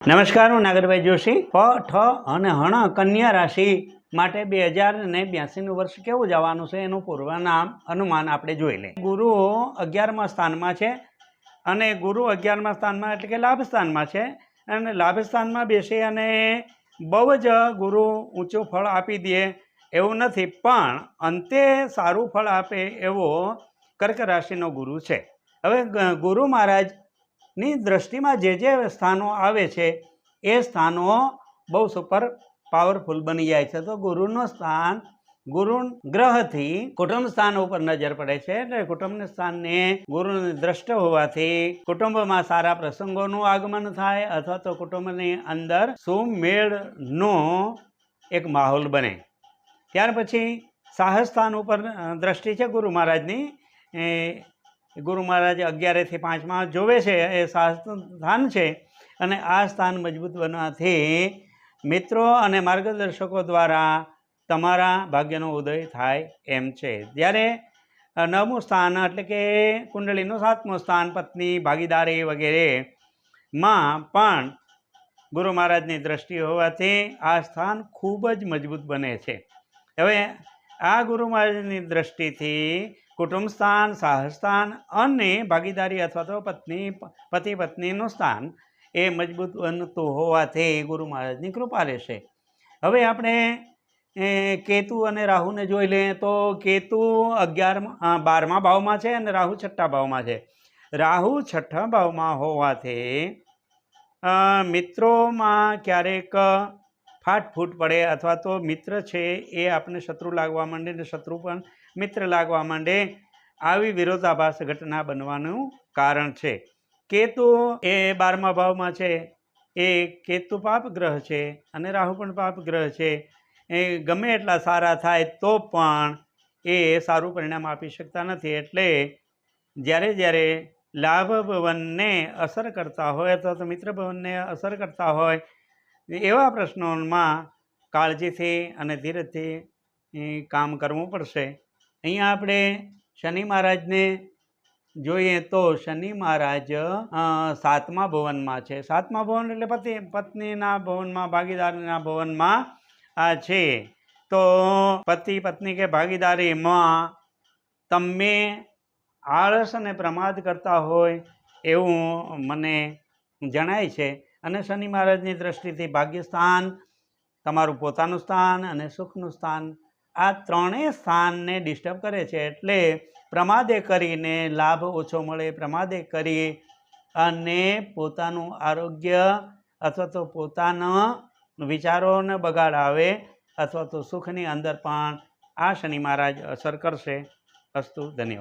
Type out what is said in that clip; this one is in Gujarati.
નમસ્કાર, હું નાગરભાઈ જોશી. પ ઠ અને હણ કન્યા રાશિ માટે 2082નું વર્ષ કેવું જવાનું છે એનું પૂર્વનામ અનુમાન આપણે જોઈ લઈએ. ગુરુ 11મા સ્થાનમાં છે અને ગુરુ 11મા સ્થાનમાં એટલે કે લાભ સ્થાનમાં છે અને લાભ સ્થાનમાં બેસી અને બહુ જ ગુરુ ઊંચું ફળ આપી દે એવું નથી, પણ અંતે સારું ફળ આપે એવો કર્ક રાશિનો ગુરુ છે. હવે ગુરુ મહારાજની દ્રષ્ટિમાં જે સ્થાનો આવે છે એ સ્થાનો બહુ સુપર પાવરફુલ બની જાય છે. તો ગુરુનું સ્થાન, ગુરુ ગ્રહથી કુટુંબ સ્થાન ઉપર નજર પડે છે એટલે કુટુંબના સ્થાનને ગુરુની દ્રષ્ટિ હોવાથી કુટુંબમાં સારા પ્રસંગોનું આગમન થાય અથવા તો કુટુંબની અંદર સુમેળનો એક માહોલ બને. ત્યાર પછી સાહસ સ્થાન ઉપર દ્રષ્ટિ છે ગુરુ મહારાજની. ગુરુ મહારાજ 11 થી 5માં જોવે છે, એ સાહસ સ્થાન છે અને આ સ્થાન મજબૂત બનવાથી મિત્રો અને માર્ગદર્શકો દ્વારા તમારા ભાગ્યનો ઉદય થાય એમ છે. જ્યારે 9મું સ્થાન એટલે કે કુંડળીનું 7મું સ્થાન પત્ની, ભાગીદારી વગેરેમાં પણ ગુરુ મહારાજની દ્રષ્ટિ હોવાથી આ સ્થાન ખૂબ જ મજબૂત બને છે. હવે આ ગુરુ મહારાજની દ્રષ્ટિથી કુટુંબ સ્થાન, સાહસ સ્થાન અને ભાગીદારી અથવા તો પતિ પત્નીનું સ્થાન એ મજબૂત બનતું હોવાથી ગુરુ મહારાજની કૃપા રહેશે. હવે આપણે કેતુ અને રાહુને જોઈ લઈએ તો કેતુ 12મા ભાવમાં છે અને રાહુ 6ઠ્ઠા ભાવમાં છે. રાહુ 6ઠ્ઠા ભાવમાં હોવાથી મિત્રોમાં ક્યારેક ફાટફૂટ પડે અથવા તો મિત્ર છે એ આપણે શત્રુ લાગવા માંડે ને શત્રુ પણ મિત્ર લાગવા માંડે, આવી વિરોધાભાસ ઘટના બનવાનું કારણ છે. કેતુ એ 12મા ભાવમાં છે, એ કેતુ પાપ ગ્રહ છે અને રાહુ પણ પાપ ગ્રહ છે. એ ગમે એટલા સારા થાય તો પણ એ સારું પરિણામ આપી શકતા નથી. એટલે જ્યારે લાભ ભવનને અસર કરતા હોય અથવા તો મિત્ર ભવનને અસર કરતા હોય એવા પ્રશ્નોમાં કાળજીથી અને ધીરજથી કામ કરવું પડશે. અહીંયા આપણે શનિ મહારાજને જોઈએ તો શનિ મહારાજ 7મા ભવનમાં છે. 7મા ભવન એટલે પત્નીના ભવનમાં, ભાગીદારીના ભવનમાં આ છે. તો પતિ પત્ની કે ભાગીદારીમાં તમે આળસ અને પ્રમાદ કરતા હોય એવું મને જણાય છે. અને શનિ મહારાજની દ્રષ્ટિથી ભાગ્યસ્થાન, તમારું પોતાનું સ્થાન અને સુખનું સ્થાન, આ ત્રણેય સ્થાનને ડિસ્ટર્બ કરે છે. એટલે પ્રમાદે કરીને લાભ ઓછો મળે, પ્રમાદે કરી અને પોતાનું આરોગ્ય અથવા તો પોતાના વિચારોને બગાડ આવે અથવા તો સુખની અંદર પણ આ શનિ મહારાજ અસર કરશે. અસ્તુ, ધન્યવાદ.